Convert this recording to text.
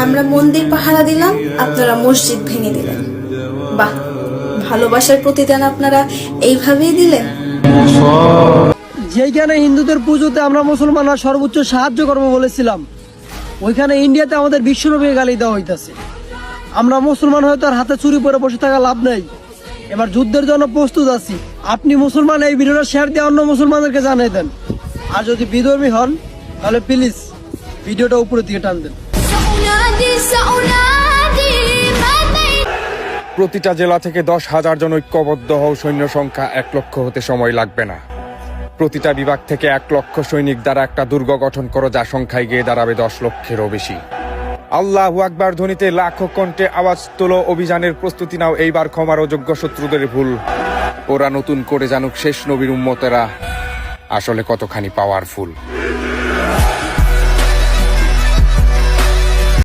আমরা মন্দির পাহারা দিলাম, আপনারা মসজিদ ভেঙে দিলেন। বাহ, ভালোবাসার প্রতিদান আপনারা এইভাবেই দিলেন। যেখানে হিন্দুদের পুজোতে আমরা মুসলমানরা সর্বোচ্চ সাহায্য করবো বলেছিলাম, ওইখানে ইন্ডিয়াতে আমাদের বিশ্বনবীকে গালি দেওয়া হইতাছে। আমরা মুসলমান হয়তো আর হাতে চুরি পরে বসে থাকা লাভ নাই, এবার যুদ্ধের জন্য প্রস্তুত আছি। আপনি মুসলমান, এই ভিডিওটা শেয়ার দিয়ে অন্য মুসলমানদেরকে জানিয়ে দেন। আর যদি বিধর্মী হন তাহলে প্লিজ ভিডিওটা উপরের দিকে টান দেন। প্রতিটা জেলা থেকে 10,000 জন ঐক্যবদ্ধ হও, সৈন্য সংখ্যা 1 লক্ষ হতে সময় লাগবে না। প্রতিটা বিভাগ থেকে 1 লক্ষ সৈনিক দ্বারা একটা দুর্গ গঠন করো, যা সংখ্যায় গিয়ে দাঁড়াবে 10 লক্ষেরও বেশি। আল্লাহু আকবার ধ্বনিতে লাখো কণ্ঠে আওয়াজ তোলো, অভিযানের প্রস্তুতি নাও, এইবার ক্ষমার অযোগ্য শত্রুদের ভুল। ওরা নতুন করে জানুক শেষ নবীর উম্মতেরা আসলে কতখানি পাওয়ারফুল।